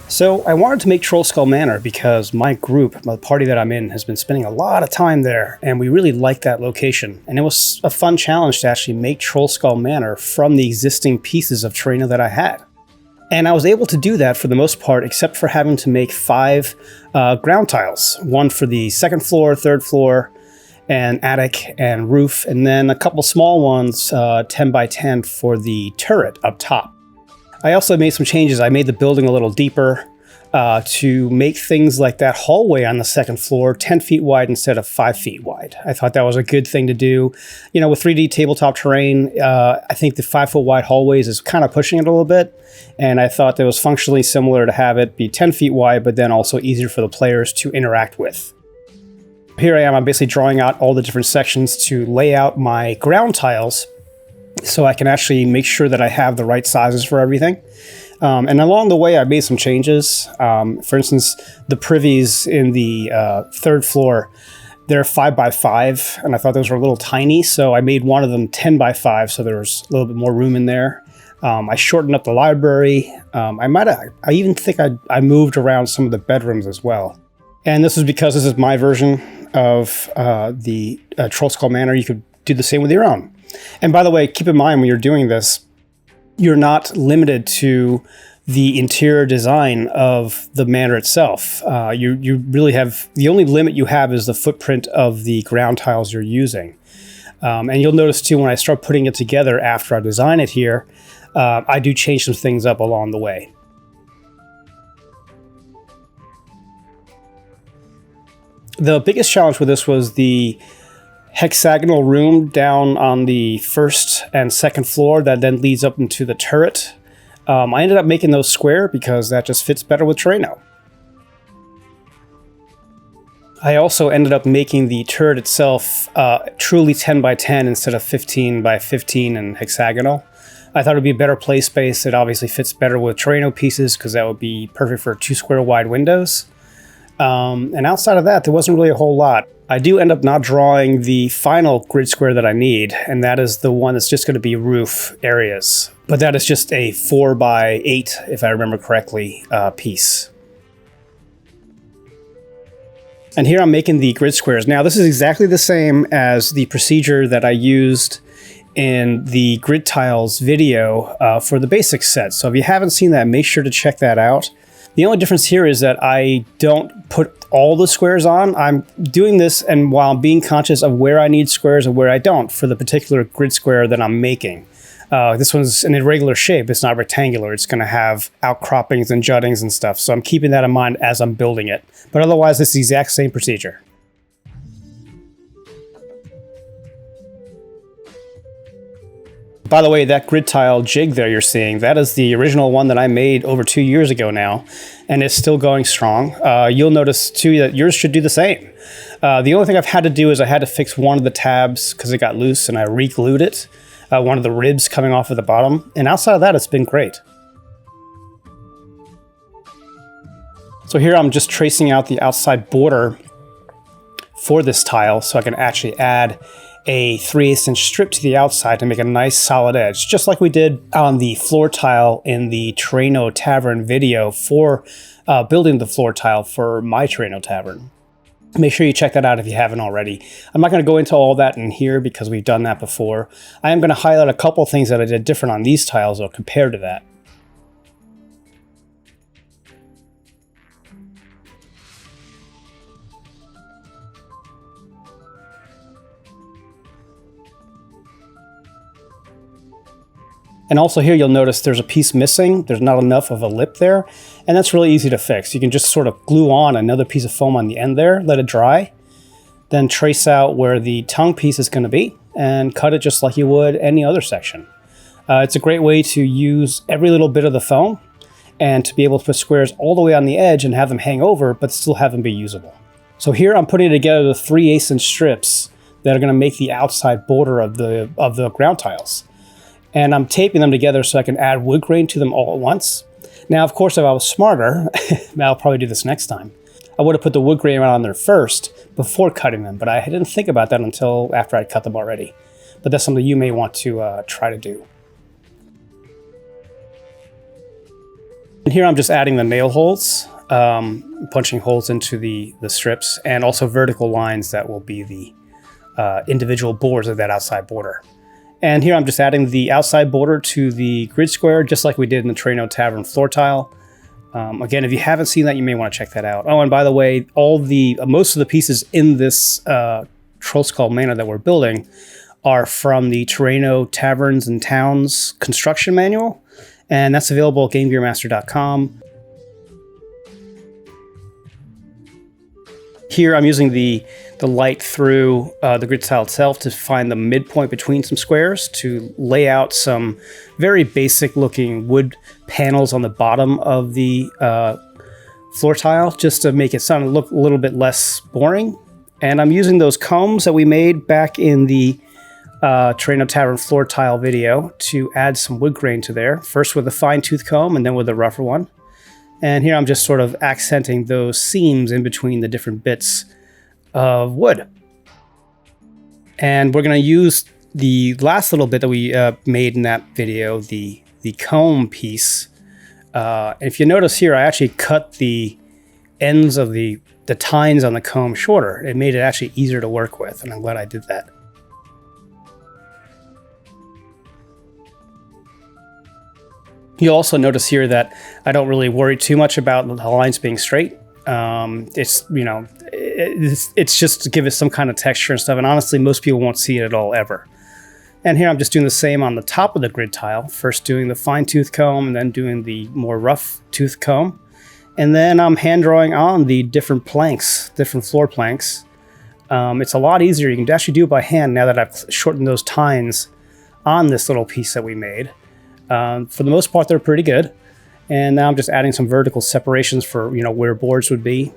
So I wanted to make Trollskull Manor because my group, the party that I'm in, has been spending a lot of time there, and we really like that location. And it was a fun challenge to actually make Trollskull Manor from the existing pieces of Terraino that I had. And I was able to do that for the most part, except for having to make 5 ground tiles. One for the second floor, third floor, and attic and roof, and then a couple small ones, 10 by 10 for the turret up top. I also made some changes. I made the building a little deeper to make things like that hallway on the second floor 10 feet wide instead of 5 feet wide. I thought that was a good thing to do. You know, with 3D tabletop terrain, I think the 5-foot wide hallways is kind of pushing it a little bit. And I thought that was functionally similar to have it be 10 feet wide, but then also easier for the players to interact with. Here I am, I'm basically drawing out all the different sections to lay out my ground tiles so I can actually make sure that I have the right sizes for everything. And along the way, I made some changes. For instance, the privies in the third floor, they're 5 by 5, and I thought those were a little tiny, so I made one of them 10 by 5, so there was a little bit more room in there. I shortened up the library. I even think I moved around some of the bedrooms as well. And this is because this is my version of the Trollskull Manor. You could do the same with your own. And by the way, keep in mind when you're doing this, you're not limited to the interior design of the manor itself. You really have, the only limit you have is the footprint of the ground tiles you're using. And you'll notice too, when I start putting it together after I design it here, I do change some things up along the way. The biggest challenge with this was the hexagonal room down on the first and second floor that then leads up into the turret. I ended up making those square because that just fits better with Terraino. I also ended up making the turret itself truly 10 by 10 instead of 15 by 15 and hexagonal. I thought it would be a better play space. It obviously fits better with Terraino pieces because that would be perfect for 2 square wide windows. And outside of that, there wasn't really a whole lot. I do end up not drawing the final grid square that I need, and that is the one that's just going to be roof areas. But that is just a 4 by 8, if I remember correctly, piece. And here I'm making the grid squares. Now, this is exactly the same as the procedure that I used in the grid tiles video for the basic set. So if you haven't seen that, make sure to check that out. The only difference here is that I don't put all the squares on. I'm doing this and while I'm being conscious of where I need squares and where I don't for the particular grid square that I'm making. This one's an irregular shape. It's not rectangular. It's going to have outcroppings and juttings and stuff. So I'm keeping that in mind as I'm building it. But otherwise, it's the exact same procedure. By the way, that grid tile jig there you're seeing, that is the original one that I made over 2 years ago now, and it's still going strong. You'll notice too that yours should do the same. The only thing I've had to do is I had to fix one of the tabs because it got loose and I re-glued it, one of the ribs coming off of the bottom, and outside of that, it's been great. So here I'm just tracing out the outside border for this tile so I can actually add a 3/8 inch strip to the outside to make a nice solid edge, just like we did on the floor tile in the Terraino Tavern video for building the floor tile for my Terraino Tavern. Make sure you check that out if you haven't already. I'm not going to go into all that in here because we've done that before. I am going to highlight a couple things that I did different on these tiles or compared to that. And also here you'll notice there's a piece missing. There's not enough of a lip there. And that's really easy to fix. You can just sort of glue on another piece of foam on the end there, let it dry, then trace out where the tongue piece is going to be and cut it just like you would any other section. It's a great way to use every little bit of the foam and to be able to put squares all the way on the edge and have them hang over, but still have them be usable. So here I'm putting together the 3/8 inch strips that are going to make the outside border of the ground tiles. And I'm taping them together so I can add wood grain to them all at once. Now, of course, if I was smarter, I'll probably do this next time, I would have put the wood grain on there first before cutting them, but I didn't think about that until after I'd cut them already. But that's something you may want to try to do. And here I'm just adding the nail holes, punching holes into the strips, and also vertical lines that will be the individual boards of that outside border. And here I'm just adding the outside border to the grid square, just like we did in the Terraino Tavern floor tile. Again, if you haven't seen that, you may want to check that out. Oh, and by the way, most of the pieces in this Trollskull Manor that we're building are from the Terraino Taverns and Towns construction manual, and that's available at GameGearMaster.com. Here I'm using the light through the grid tile itself to find the midpoint between some squares to lay out some very basic looking wood panels on the bottom of the floor tile, just to make it look a little bit less boring. And I'm using those combs that we made back in the Terraino Tavern floor tile video to add some wood grain to there, first with a fine tooth comb and then with a rougher one. And here I'm just sort of accenting those seams in between the different bits of wood. And we're going to use the last little bit that we made in that video, the comb piece. And if you notice here, I actually cut the ends of the tines on the comb shorter. It made it actually easier to work with, and I'm glad I did that. You'll also notice here that I don't really worry too much about the lines being straight. It's just to give it some kind of texture and stuff, and honestly, most people won't see it at all ever. And here I'm just doing the same on the top of the grid tile, first doing the fine tooth comb, and then doing the more rough tooth comb. And then I'm hand drawing on the different planks, different floor planks. It's a lot easier. You can actually do it by hand now that I've shortened those tines on this little piece that we made. For the most part, they're pretty good. And now I'm just adding some vertical separations for, where boards would be.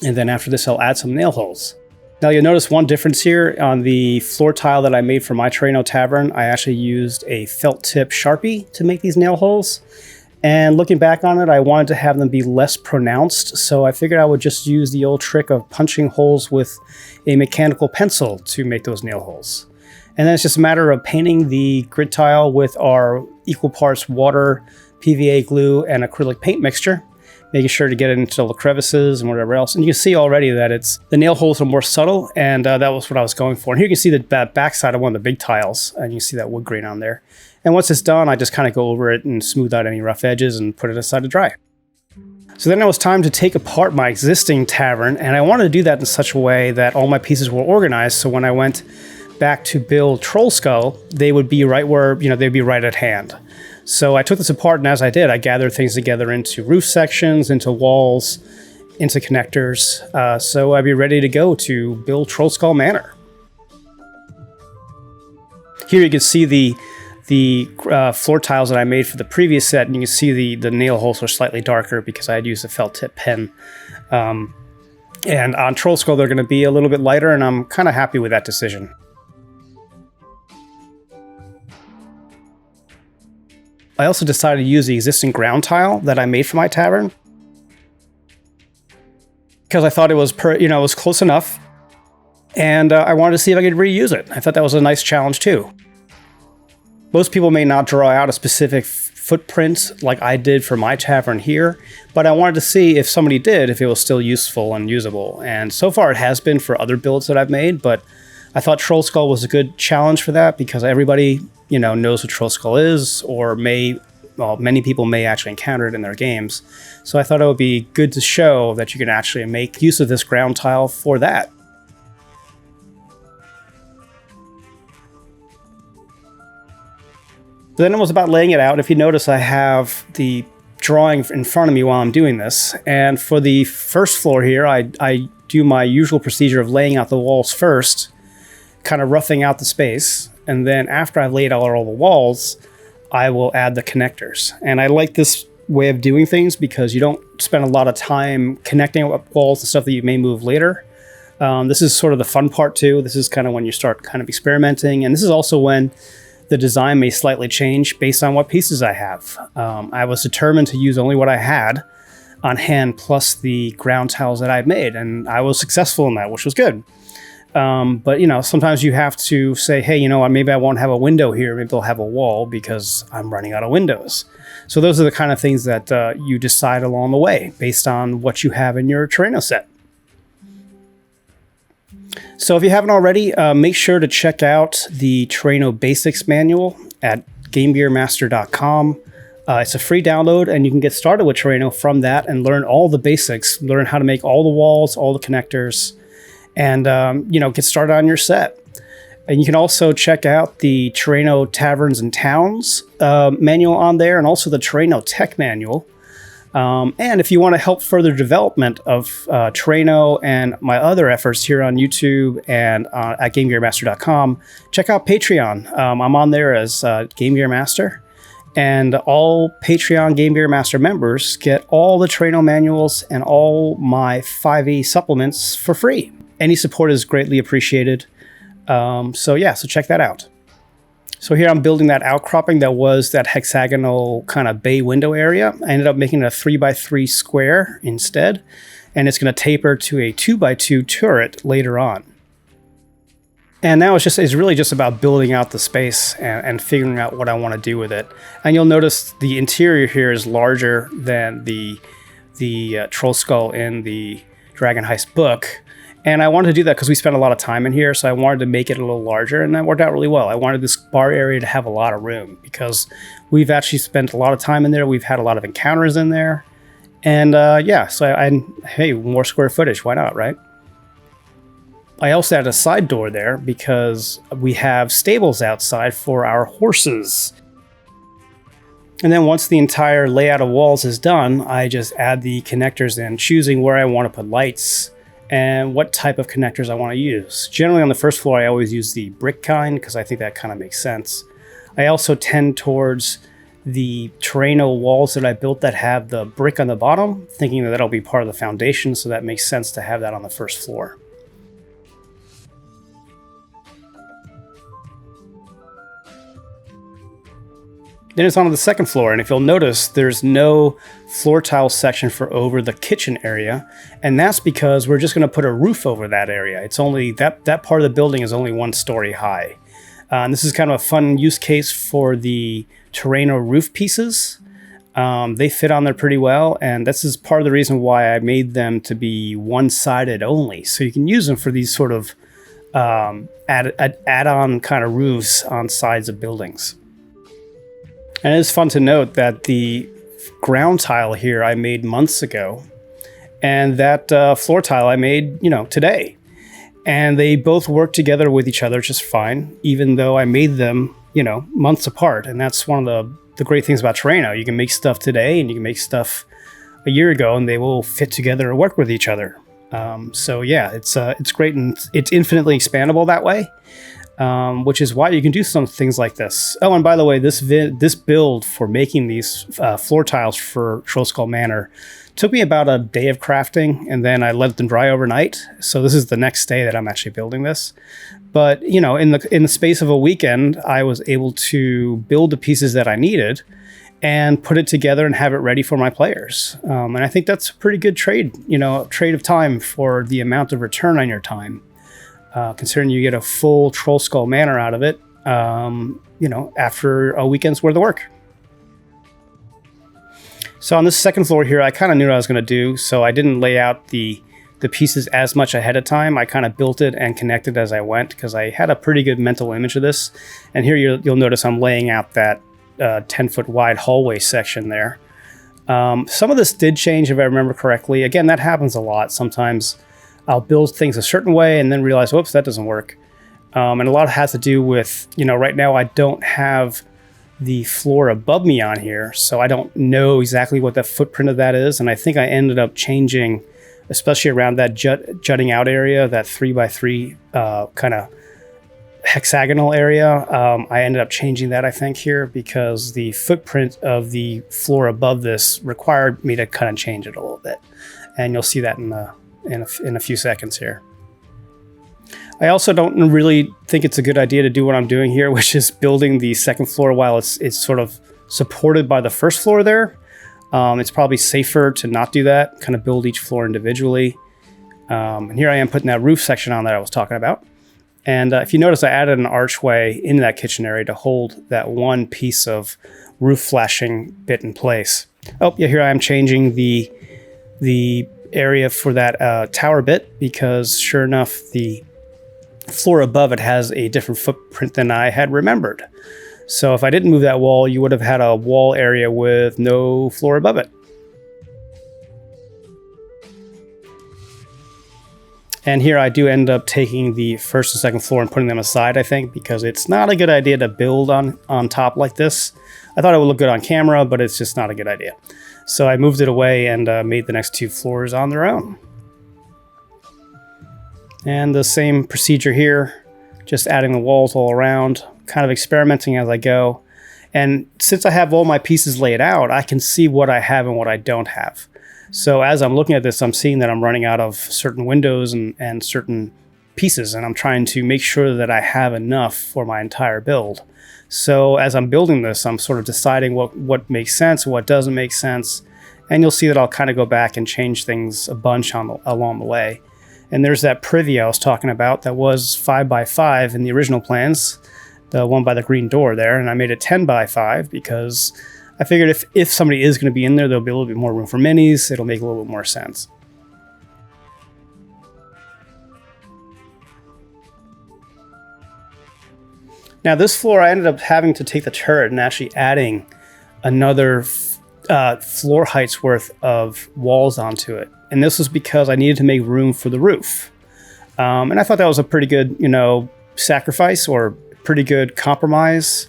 And then after this, I'll add some nail holes. Now you'll notice one difference here on the floor tile that I made for my Terraino Tavern. I actually used a felt tip Sharpie to make these nail holes. And looking back on it, I wanted to have them be less pronounced. So I figured I would just use the old trick of punching holes with a mechanical pencil to make those nail holes. And then it's just a matter of painting the grid tile with our equal parts water, PVA glue, and acrylic paint mixture, making sure to get it into the crevices and whatever else. And you can see already that the nail holes are more subtle, and that was what I was going for. And here you can see the backside of one of the big tiles, and you can see that wood grain on there. And once it's done, I just kind of go over it and smooth out any rough edges and put it aside to dry. So then it was time to take apart my existing tavern, and I wanted to do that in such a way that all my pieces were organized, so when I went back to build Trollskull, they would be right where, they'd be right at hand. So I took this apart, and as I did, I gathered things together into roof sections, into walls, into connectors, so I'd be ready to go to build Trollskull Manor. Here you can see the floor tiles that I made for the previous set, and you can see the nail holes are slightly darker because I had used a felt tip pen. And on Trollskull, they're going to be a little bit lighter, and I'm kind of happy with that decision. I also decided to use the existing ground tile that I made for my tavern because I thought it was it was close enough, and I wanted to see if I could reuse it. I thought that was a nice challenge too. Most people may not draw out a specific footprint like I did for my tavern here, but I wanted to see if somebody did, if it was still useful and usable. And so far it has been for other builds that I've made, but I thought Trollskull was a good challenge for that because everybody, knows what Trollskull is, or many people may actually encounter it in their games. So I thought it would be good to show that you can actually make use of this ground tile for that. Then it was about laying it out. If you notice, I have the drawing in front of me while I'm doing this. And for the first floor here, I do my usual procedure of laying out the walls first, kind of roughing out the space. And then after I've laid out all the walls, I will add the connectors. And I like this way of doing things because you don't spend a lot of time connecting up walls and stuff that you may move later. This is sort of the fun part too. This is kind of when you start kind of experimenting. And this is also when the design may slightly change based on what pieces I have. I was determined to use only what I had on hand plus the ground tiles that I've made, and I was successful in that, which was good. But sometimes you have to say, hey, maybe I won't have a window here, maybe I'll have a wall because I'm running out of windows. So those are the kind of things that you decide along the way based on what you have in your Terraino set. So if you haven't already, make sure to check out the Terraino Basics Manual at gamegearmaster.com. It's a free download, and you can get started with Terraino from that and learn all the basics, learn how to make all the walls, all the connectors, and get started on your set. And you can also check out the Terraino Taverns and Towns manual on there, and also the Terraino Tech Manual. And if you want to help further development of Terraino and my other efforts here on YouTube and at GameGearMaster.com, check out Patreon. I'm on there as Game Gear Master, and all Patreon Game Gear Master members get all the Terraino manuals and all my 5e supplements for free. Any support is greatly appreciated. So check that out. So here I'm building that outcropping that was that hexagonal kind of bay window area. I ended up making it a 3x3 square instead, and it's going to taper to a 2x2 turret later on. And now it's really just about building out the space and figuring out what I want to do with it. And you'll notice the interior here is larger than the Trollskull in the Dragon Heist book. And I wanted to do that because we spent a lot of time in here, so I wanted to make it a little larger, and that worked out really well. I wanted this bar area to have a lot of room because we've actually spent a lot of time in there. We've had a lot of encounters in there. And hey, more square footage, why not, right? I also had a side door there because we have stables outside for our horses. And then once the entire layout of walls is done, I just add the connectors in, choosing where I want to put lights and what type of connectors I want to use. Generally on the first floor, I always use the brick kind because I think that kind of makes sense. I also tend towards the Terraino walls that I built that have the brick on the bottom, thinking that that'll be part of the foundation, so that makes sense to have that on the first floor. Then it's on to the second floor, and if you'll notice, there's no floor tile section for over the kitchen area, and that's because we're just going to put a roof over that area. It's only that part of the building is only 1 story high. And this is kind of a fun use case for the Terraino roof pieces. They fit on there pretty well, and this is part of the reason why I made them to be one-sided only, so you can use them for these sort of add-on kind of roofs on sides of buildings. And it's fun to note that the ground tile here I made months ago, and that floor tile I made, today. And they both work together with each other just fine, even though I made them, months apart. And that's one of the great things about Terraino. You can make stuff today and you can make stuff a year ago, and they will fit together and work with each other. It's great, and it's infinitely expandable that way. Which is why you can do some things like this. Oh, and by the way, this build for making these floor tiles for Trollskull Manor took me about a day of crafting, and then I let them dry overnight. So this is the next day that I'm actually building this. But in the space of a weekend, I was able to build the pieces that I needed and put it together and have it ready for my players. And I think that's a pretty good trade of time for the amount of return on your time. Considering you get a full Trollskull Manor out of it, after a weekend's worth of work. So on this second floor here, I kind of knew what I was going to do, so I didn't lay out the pieces as much ahead of time. I kind of built it and connected as I went because I had a pretty good mental image of this. And here you'll notice I'm laying out that 10-foot wide hallway section there. Some of this did change if I remember correctly. Again, that happens a lot. Sometimes I'll build things a certain way and then realize, whoops, that doesn't work. And a lot has to do with, right now I don't have the floor above me on here, so I don't know exactly what the footprint of that is. And I think I ended up changing, especially around that jutting out area, that 3x3 kind of hexagonal area. I ended up changing that, I think, here because the footprint of the floor above this required me to kind of change it a little bit. And you'll see that in a few seconds here. I also don't really think it's a good idea to do what I'm doing here, which is building the second floor while it's sort of supported by the first floor there. It's probably safer to not do that, kind of build each floor individually. And here I am putting that roof section on that I was talking about. And if you notice, I added an archway into that kitchen area to hold that one piece of roof flashing bit in place. Oh yeah, here I am changing the area for that tower bit, because sure enough, the floor above it has a different footprint than I had remembered. So if I didn't move that wall, you would have had a wall area with no floor above it. And here I do end up taking the first and second floor and putting them aside, I think, because it's not a good idea to build on top like this. I thought it would look good on camera, but it's just not a good idea. So I moved it away and made the next two floors on their own. And the same procedure here, just adding the walls all around, kind of experimenting as I go. And since I have all my pieces laid out, I can see what I have and what I don't have. So as I'm looking at this, I'm seeing that I'm running out of certain windows and certain pieces, and I'm trying to make sure that I have enough for my entire build. So as I'm building this, I'm sort of deciding what makes sense, what doesn't make sense, and you'll see that I'll kind of go back and change things a bunch along the way. And there's that privy I was talking about that was 5 by 5 in the original plans, the one by the green door there, and I made it 10 by 5 because I figured if somebody is going to be in there, there'll be a little bit more room for minis. It'll make a little bit more sense. Now this floor, I ended up having to take the turret and actually adding another floor height's worth of walls onto it. And this was because I needed to make room for the roof. And I thought that was a pretty good, sacrifice, or pretty good compromise.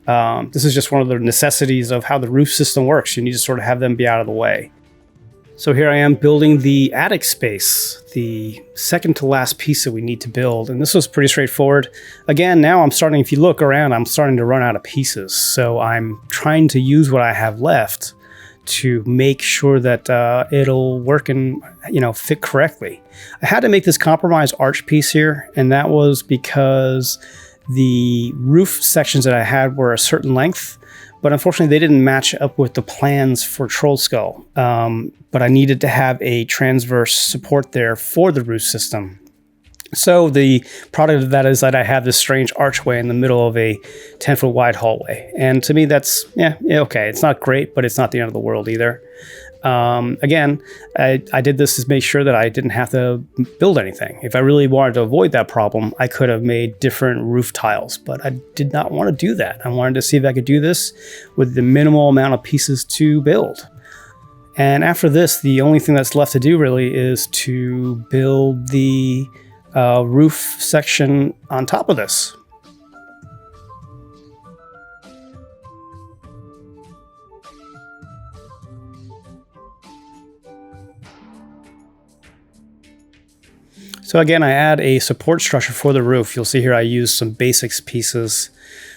This is just one of the necessities of how the roof system works. You need to sort of have them be out of the way. So here I am building the attic space, the second to last piece that we need to build. And this was pretty straightforward. Again, now if you look around, I'm starting to run out of pieces. So I'm trying to use what I have left to make sure that it'll work and fit correctly. I had to make this compromise arch piece here, and that was because the roof sections that I had were a certain length, but unfortunately they didn't match up with the plans for Trollskull. But I needed to have a transverse support there for the roof system. So the product of that is that I have this strange archway in the middle of a 10-foot wide hallway. And to me, that's, okay. It's not great, but it's not the end of the world either. Again, I did this to make sure that I didn't have to build anything. If I really wanted to avoid that problem, I could have made different roof tiles, but I did not want to do that. I wanted to see if I could do this with the minimal amount of pieces to build. And after this, the only thing that's left to do really is to build the roof section on top of this. So again, I add a support structure for the roof. You'll see here I use some basics pieces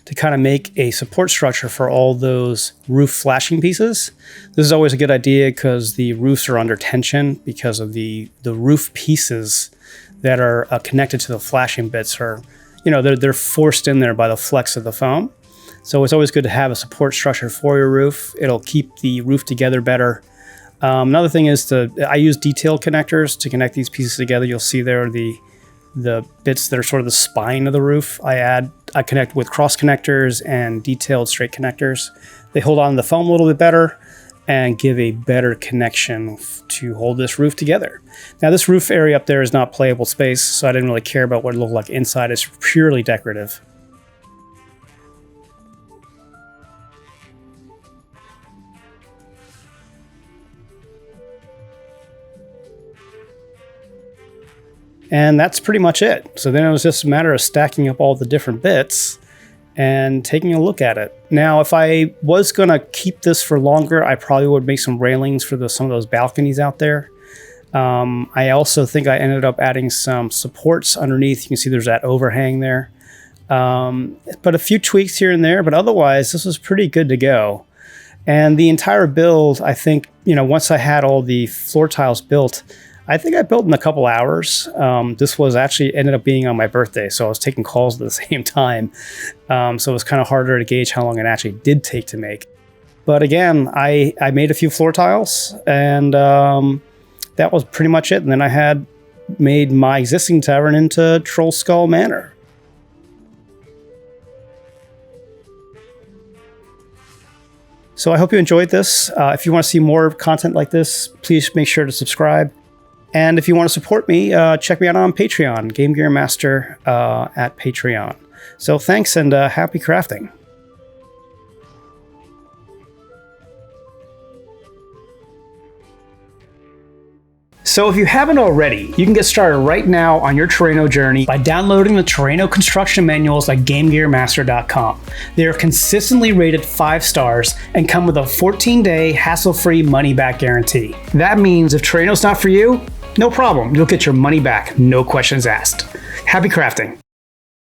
to kind of make a support structure for all those roof flashing pieces. This is always a good idea because the roofs are under tension because of the roof pieces that are connected to the flashing bits are, they're forced in there by the flex of the foam. So it's always good to have a support structure for your roof. It'll keep the roof together better. Another thing is I use detail connectors to connect these pieces together. You'll see there the bits that are sort of the spine of the roof. I connect with cross connectors and detailed straight connectors. They hold on to the foam a little bit better and give a better connection to hold this roof together. Now this roof area up there is not playable space, so I didn't really care about what it looked like inside. It's purely decorative. And that's pretty much it. So then it was just a matter of stacking up all the different bits and taking a look at it. Now, if I was going to keep this for longer, I probably would make some railings for some of those balconies out there. I also think I ended up adding some supports underneath. You can see there's that overhang there. But a few tweaks here and there, but otherwise this was pretty good to go. And the entire build, I think, once I had all the floor tiles built, I think I built in a couple hours. This was actually ended up being on my birthday, so I was taking calls at the same time. So it was kind of harder to gauge how long it actually did take to make. But again, I made a few floor tiles, and that was pretty much it. And then I had made my existing tavern into Trollskull Manor. So I hope you enjoyed this. If you want to see more content like this, please make sure to subscribe. And if you want to support me, check me out on Patreon, Game Gear Master at Patreon. So thanks and happy crafting. So if you haven't already, you can get started right now on your Terraino journey by downloading the Terraino construction manuals at GameGearMaster.com. They are consistently rated 5 stars and come with a 14-day hassle-free money-back guarantee. That means if Terraino's not for you, no problem, you'll get your money back, no questions asked. Happy crafting.